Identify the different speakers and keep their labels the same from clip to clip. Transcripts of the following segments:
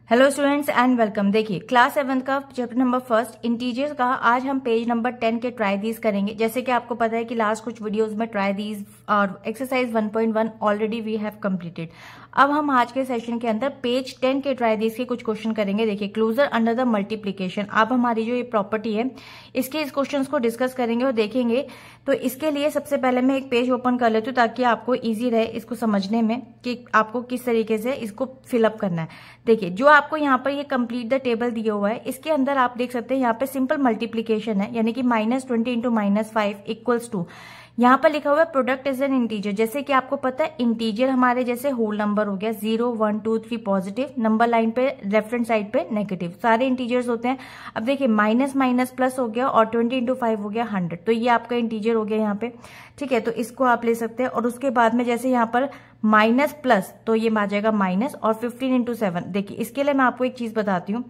Speaker 1: Hello students and welcome. देखिए class 7 का chapter number first integers का आज हम पेज नंबर 10 के ट्राई दीज करेंगे। जैसे कि आपको पता है कि लास्ट कुछ वीडियोस में ट्राई दीज और exercise 1.1 already we have completed. अब हम आज के सेशन के अंदर पेज 10 के ट्राई दीज के कुछ क्वेश्चन करेंगे। देखिए क्लोजर अंडर द मल्टीप्लीकेशन, अब हमारी जो ये प्रॉपर्टी है इसके इस क्वेश्चन को डिस्कस करेंगे और देखेंगे। तो इसके लिए सबसे पहले मैं एक पेज ओपन कर लेती हूँ ताकि आपको ईजी रहे इसको समझने में कि आपको किस तरीके से इसको फिलअप करना है। देखिए जो आपको यहाँ पर ये कंप्लीट द टेबल दिया हुआ है, इसके अंदर आप देख सकते हैं यहाँ पे सिंपल मल्टीप्लीकेशन है, यानी कि -20 इंटू -5 इक्वल्स टू, यहाँ पर लिखा हुआ है प्रोडक्ट इज एन इंटीजर। जैसे कि आपको पता है इंटीजर हमारे जैसे होल नंबर हो गया 0 1 2 3 पॉजिटिव, नंबर लाइन पे लेफ्ट साइड पे नेगेटिव, सारे इंटीजर्स होते हैं। अब देखिए माइनस माइनस प्लस हो गया और 20 इंटू 5 हो गया 100, तो ये आपका इंटीजर हो गया यहाँ पे। ठीक है, तो इसको आप ले सकते हैं। और उसके बाद में जैसे यहाँ पर माइनस प्लस तो ये आ जाएगा माइनस, और 15 इंटू 7। देखिए इसके लिए मैं आपको एक चीज बताती हूँ।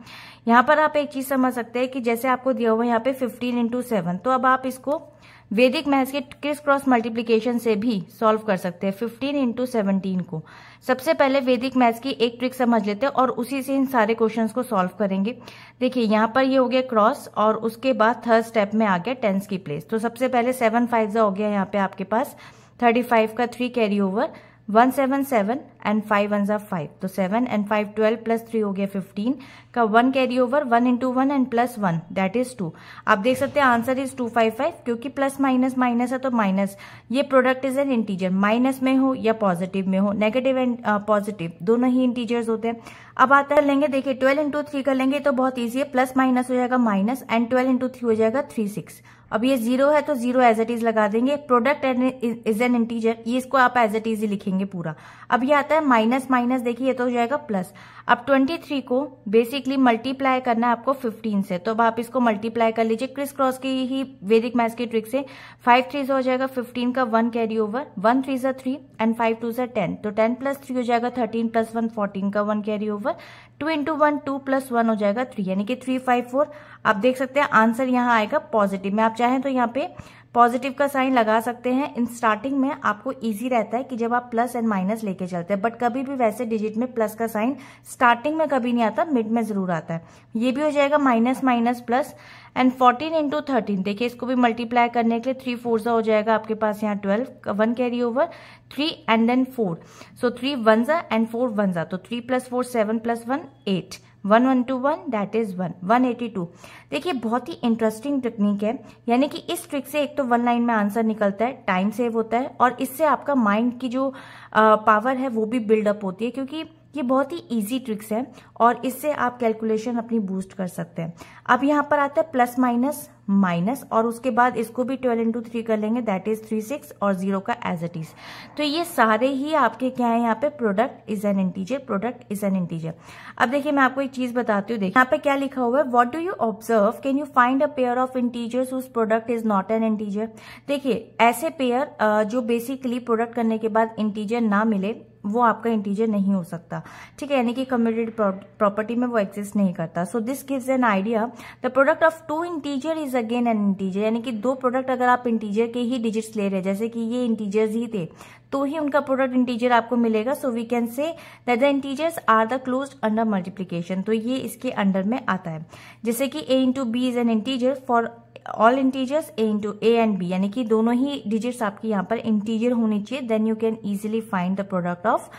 Speaker 1: यहाँ पर आप एक चीज समझ सकते हैं कि जैसे आपको दिया हुआ है यहाँ पे 15 इंटू 7, तो अब आप इसको वैदिक मैथ्स के क्रिस क्रॉस मल्टीप्लीकेशन से भी सॉल्व कर सकते हैं। 15 इंटू 17 को सबसे पहले वैदिक मैथ्स की एक ट्रिक समझ लेते हैं और उसी से इन सारे क्वेश्चंस को सॉल्व करेंगे। देखिए यहाँ पर ये हो गया क्रॉस और उसके बाद थर्ड स्टेप में आ गया टेंस की प्लेस। तो सबसे पहले 7 5 हो गया यहाँ पे आपके पास 35 का 3 कैरी ओवर 177 एंड 5 1 5, तो 7 एंड 5 12 प्लस 3 हो गया 15 का 1 carry over 1 into 1 and plus 1 that is 2। आप देख सकते हैं आंसर इज 255, क्योंकि प्लस माइनस माइनस है तो माइनस, ये product is an integer, minus में हो या पॉजिटिव में हो, नेगेटिव एंड पॉजिटिव दोनों ही इंटीजर्स होते हैं। अब आता है लेंगे, देखिए 12 इंटू 3 कर लेंगे तो बहुत ईजी है, प्लस माइनस हो जाएगा माइनस एंड 12 इंटू 3 हो जाएगा 36। अब ये 0 है तो 0 एज इट इज लगा देंगे। प्रोडक्ट इज एन इंटीजर, ये इसको आप एज इट इज ही लिखेंगे पूरा। अब ये आता है माइनस माइनस, देखिए ये तो हो जाएगा प्लस। अब 23 को बेसिकली मल्टीप्लाई करना है आपको 15 से, तो अब आप इसको मल्टीप्लाई कर लीजिए क्रिस क्रॉस की ही वैदिक मैथ्स की ट्रिक से। 5 3 हो जाएगा 15 का 1 कैरी ओवर 1 3 3 एंड 5 2 10, तो 10 प्लस 3 हो जाएगा 13 प्लस 1 14 का 1 कैरी ओवर 2 इंटू 1 2 प्लस 1 हो जाएगा 3, यानी कि 354। आप देख सकते हैं आंसर यहाँ आएगा पॉजिटिव में। आप चाहें तो यहाँ पे पॉजिटिव का साइन लगा सकते हैं। इन स्टार्टिंग में आपको इजी रहता है कि जब आप प्लस एंड माइनस लेके चलते हैं, बट कभी भी वैसे डिजिट में प्लस का साइन स्टार्टिंग में कभी नहीं आता, मिड में जरूर आता है। ये भी हो जाएगा minus minus plus and 14 into 13, देखिए इसको भी मल्टीप्लाई करने के लिए 3 4 हो जाएगा आपके पास यहाँ 12 1 carry over 3 and then 4, so 3 1 and 4 1, तो 3 प्लस 4 7 प्लस 1 8 1 1 2 1 दैट इज 1 182। देखिए बहुत ही इंटरेस्टिंग टेक्निक है, यानी कि इस ट्रिक से एक तो 1 लाइन में आंसर निकलता है, टाइम सेव होता है और इससे आपका माइंड की जो पावर है वो भी बिल्डअप होती है, क्योंकि ये बहुत ही इजी ट्रिक्स है और इससे आप कैलकुलेशन अपनी बूस्ट कर सकते हैं। अब यहाँ पर आता है प्लस माइनस माइनस और उसके बाद इसको भी 12 इंटू 3 कर लेंगे दैट इज 36 और 0 का एज इट इज। तो ये सारे ही आपके क्या है, यहाँ पे product is an integer, product is an integer. अब देखिए मैं आपको एक चीज बताती हूँ। देखिए यहाँ पे क्या लिखा हुआ है, what do you observe, can you find a pair of integers whose product is not an integer. देखिए ऐसे पेयर जो बेसिकली प्रोडक्ट करने के बाद इंटीजर ना मिले वो आपका इंटीजर नहीं हो सकता। ठीक है, यानी कि कम्यूटेटिव प्रॉपर्टी में वो एग्जिस्ट नहीं करता। So this gives an idea the product of 2 integer is again an integer, यानी कि 2 प्रोडक्ट अगर आप इंटीजर के ही डिजिट्स ले रहे हैं, जैसे कि ये इंटीजर्स ही थे, तो ही उनका प्रोडक्ट इंटीजर आपको मिलेगा। So we can say that the integers are the closed under multiplication, तो ये इसके अंडर में आता है। जैसे कि a into B is an integer for all integers a into a and b, यानी कि दोनों ही डिजिट्स आपकी यहाँ पर इंटीजर होनी चाहिए, then you can easily find the product of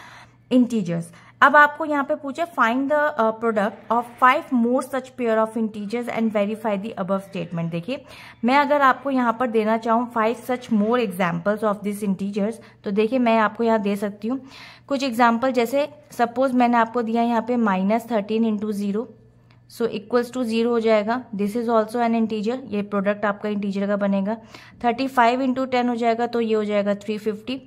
Speaker 1: integers. अब आपको यहाँ पे पूछे find the product of 5 more such pair of integers and verify the above statement. देखिए मैं अगर आपको यहाँ पर देना चाहूँ 5 such more examples of this integers, तो देखिए मैं आपको यहाँ दे सकती हूँ कुछ एग्जाम्पल। जैसे सपोज मैंने आपको दिया यहाँ पे -13 इंटू 0, सो इक्वल्स टू 0 हो जाएगा, this is also an integer, ये प्रोडक्ट आपका इंटीजर का बनेगा। 35 इंटू 10 हो जाएगा, तो ये हो जाएगा 350।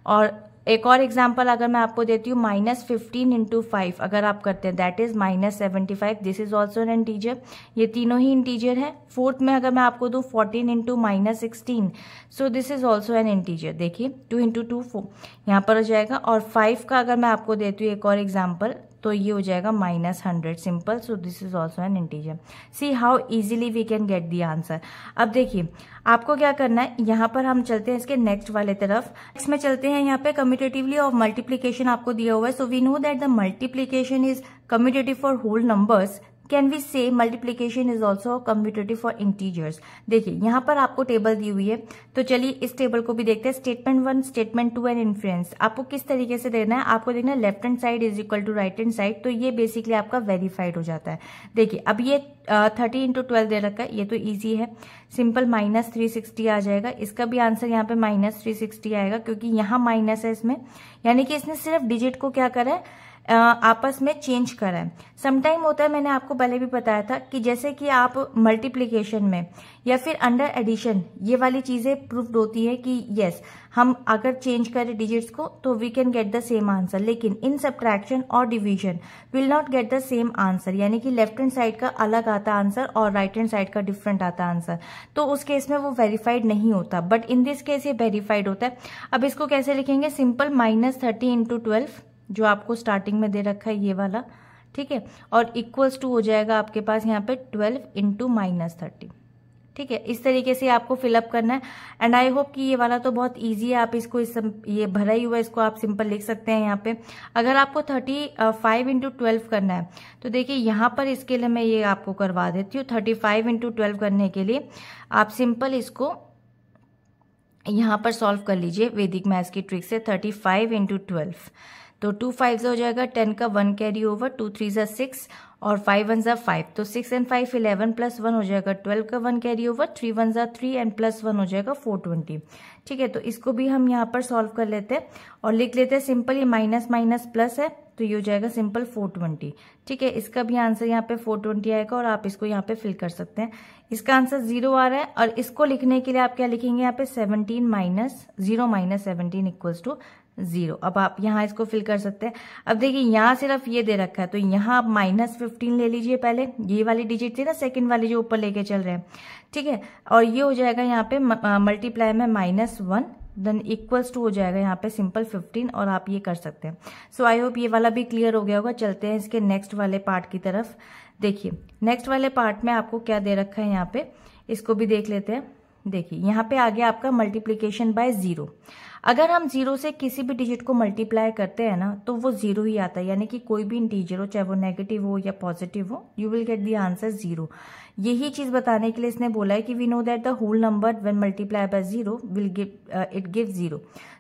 Speaker 1: और एक और एग्जाम्पल अगर मैं आपको देती हूँ -15 इंटू 5 अगर आप करते हैं that is -75, this is also an integer, ये तीनों ही इंटीजर है। फोर्थ में अगर मैं आपको दूँ 14 into -16, so this is also an integer, देखिए 2 इंटू 2 4 यहाँ पर हो जाएगा। और 5 का अगर मैं आपको देती हूँ एक और एग्जाम्पल, तो ये हो जाएगा -100 simple. So this is also an integer. See how easily we can get the answer. अब देखिए आपको क्या करना है, यहाँ पर हम चलते हैं इसके नेक्स्ट वाले तरफ. नेक्स्ट में चलते हैं, यहाँ पे कम्यूटेटिवली ऑफ मल्टीप्लीकेशन आपको दिया हुआ है. So we know that the multiplication is commutative for whole numbers. Can we say multiplication is also commutative for integers. देखिए यहाँ पर आपको टेबल दी हुई है, तो चलिए इस टेबल को भी देखते हैं. Statement 1, statement 2 and inference. आपको किस तरीके से देना है, आपको देखना है left hand side is equal to right hand side. तो ये बेसिकली आपका वेरीफाइड हो जाता है. देखिए अब ये 30 इंटू 12 दे रखा है, ये तो ईजी है, सिंपल -360 आ जाएगा. इसका भी आंसर यहाँ पे -360 आएगा क्योंकि यहाँ माइनस है इसमें, यानी कि इसने सिर्फ डिजिट को क्या करा है, आपस में चेंज करा है. समटाइम होता है, मैंने आपको पहले भी बताया था कि जैसे कि आप मल्टीप्लिकेशन में या फिर अंडर एडिशन ये वाली चीजें प्रूव्ड होती है कि यस हम अगर चेंज करें डिजिट्स को तो we can get the same answer. लेकिन इन सब्ट्रैक्शन और division will not get the same answer, यानी कि लेफ्ट हैंड साइड का अलग आता आंसर और राइट हैंड साइड का डिफरेंट आता आंसर. तो उस केस में वो वेरीफाइड नहीं होता, बट इन दिस केस ये वेरीफाइड होता है. अब इसको कैसे लिखेंगे, सिंपल -30 इंटू 12 जो आपको स्टार्टिंग में दे रखा है ये वाला, ठीक है, और इक्वल्स टू हो जाएगा आपके पास यहाँ पे 12 इंटू -30. ठीक है, इस तरीके से आपको फिलअप करना है. एंड आई होप कि ये वाला तो बहुत इजी है, आप इसको ये भरा ही हुआ इसको आप सिंपल लिख सकते हैं यहाँ पे. अगर आपको 35 इंटू 12 करना है तो देखिए यहाँ पर इसके लिए मैं ये आपको करवा देती हूँ. 35 इंटू 12 करने के लिए आप सिंपल इसको यहाँ पर सॉल्व कर लीजिए वैदिक मैथ्स की ट्रिक से. 35 इंटू 12 तो 2 5 हो जाएगा, 10 का 1 कैरी ओवर, 2 3 6 और 5 1 5. तो 6 एंड 5 11 प्लस 1 हो जाएगा 12 का 1 कैरी ओवर, 3 1 3 एंड प्लस 1 हो जाएगा 420. ठीक है, तो इसको भी हम यहाँ पर सॉल्व कर लेते हैं और लिख लेते हैं सिंपल. ये माइनस माइनस प्लस है तो ये हो जाएगा सिंपल 420. ठीक है, इसका भी आंसर यहाँ पे 420 आएगा और आप इसको यहाँ पे फिल कर सकते हैं. इसका आंसर 0 आ रहा है और इसको लिखने के लिए आप क्या लिखेंगे यहाँ पे 17 माइनस 0 माइनस 17 इक्वल्स टू 0. अब आप यहाँ इसको फिल कर सकते हैं. अब देखिए यहाँ सिर्फ ये दे रखा है तो यहाँ आप -15 ले लीजिए. पहले ये वाली डिजिट थी ना, सेकंड वाली जो ऊपर लेके चल रहे हैं, ठीक है, और ये हो जाएगा यहाँ पे मल्टीप्लाई में -1 देन इक्वल्स टू हो जाएगा यहाँ पे सिंपल 15 और आप ये कर सकते हैं. सो आई होप ये वाला भी क्लियर हो गया होगा. चलते हैं इसके नेक्स्ट वाले पार्ट की तरफ. देखिए नेक्स्ट वाले पार्ट में आपको क्या दे रखा है यहाँ पे, इसको भी देख लेते हैं. देखिए यहाँ पे आ गया आपका मल्टीप्लीकेशन बाय 0. अगर हम 0 से किसी भी डिजिट को मल्टीप्लाई करते हैं ना तो वो 0 ही आता है, यानी कि कोई भी इंटीजर हो, चाहे वो नेगेटिव हो या पॉजिटिव हो, you will get the answer 0. यही चीज बताने के लिए इसने बोला है कि we know that the whole number when multiply by 0 will give it give 0.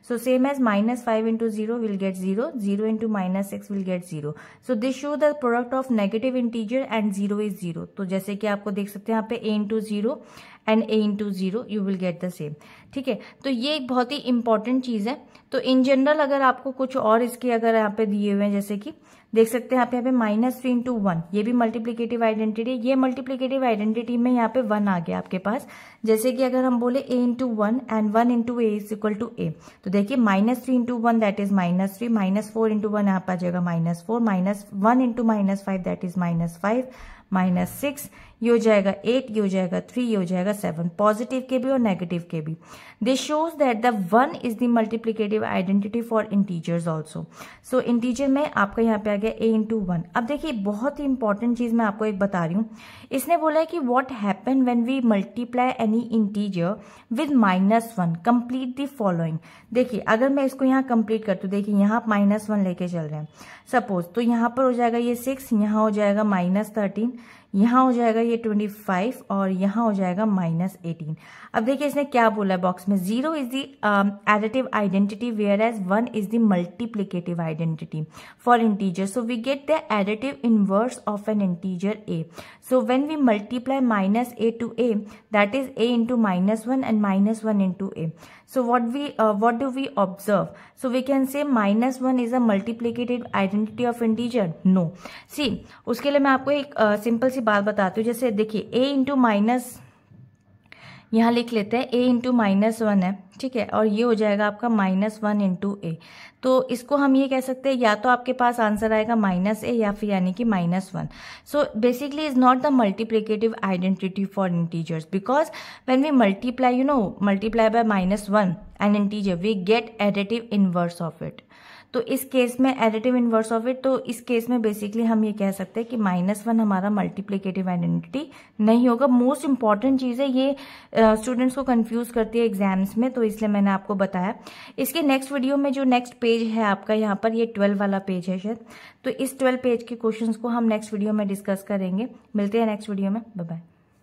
Speaker 1: So same as -5 into 0 will get 0, 0 into -6 will get 0. So this show the product of negative integer and 0 is 0. तो जैसे कि आपको देख सकते हैं यहाँ पे a into 0 and a into 0 you will get the same. ठीक है, तो ये एक बहुत ही इंपॉर्टेंट चीज है. तो इन जनरल अगर आपको कुछ और इसके अगर यहाँ पे दिए हुए हैं, जैसे कि देख सकते हैं यहाँ पे -3 इंटू 1, ये भी मल्टीप्लीकेटिव आइडेंटिटी है. ये मल्टीप्लीकेटिव आइडेंटिटी में यहाँ पे 1 आ गया आपके पास. जैसे कि अगर हम बोले a into 1 and 1 into a is equal to a, तो देखिए -3 इंटू 1 दैट इज -3, -4 इंटू 1 यहाँ पे आ जाएगा -4, -1 इंटू -5 दैट इज -5, -6 ये हो जाएगा 8, ये हो जाएगा 3, ये हो जाएगा 7, पॉजिटिव के भी और नेगेटिव के भी. This shows that the 1 is the multiplicative identity for integers also. So integer में आपका यहाँ पे आ गया a इंटू 1. अब देखिए बहुत ही इंपॉर्टेंट चीज मैं आपको एक बता रही हूँ. इसने बोला है कि what happen when we multiply any integer with -1, complete the following. देखिए अगर मैं इसको यहाँ कंप्लीट करती हूँ, देखिए यहाँ आप -1 लेके चल रहे हैं सपोज, तो यहाँ पर हो जाएगा ये 6, यहाँ हो जाएगा -13, यहाँ हो जाएगा ये 25 और यहाँ हो जाएगा -18. अब देखिए इसने क्या बोला है बॉक्स में, 0 is the additive identity where as 1 is the multiplicative identity for integer. So we get the additive inverse of an integer a. So when we multiply -a to a, that is a into -1 and -1 into a. So what do we observe? So we can say -1 is a multiplicative identity of integer. No. See, उसके लिए मैं आपको एक simple सी बात बताती हूँ. जैसे देखिए a into माइनस, यहाँ लिख लेते हैं a इंटू -1 है, ठीक है, और ये हो जाएगा आपका -1 इंटू a. तो इसको हम ये कह सकते हैं या तो आपके पास आंसर आएगा -a या फिर यानी कि -1. So basically is not the multiplicative identity for integers because when we multiply by -1 an integer we get additive inverse of it. तो इस केस में एडिटिव इनवर्स ऑफ इट, तो इस केस में बेसिकली हम ये कह सकते हैं कि -1 हमारा मल्टीप्लिकेटिव आइडेंटिटी नहीं होगा। मोस्ट इंपॉर्टेंट चीज है ये, स्टूडेंट्स को कंफ्यूज करती है एग्जाम्स में, तो इसलिए मैंने आपको बताया। इसके नेक्स्ट वीडियो में जो नेक्स्ट पेज है आपका यहाँ पर, ये 12 वाला पेज है शायद, तो इस 12 पेज के क्वेश्चंस को हम नेक्स्ट वीडियो में डिस्कस करेंगे। मिलते हैं नेक्स्ट वीडियो में, बाय बाय।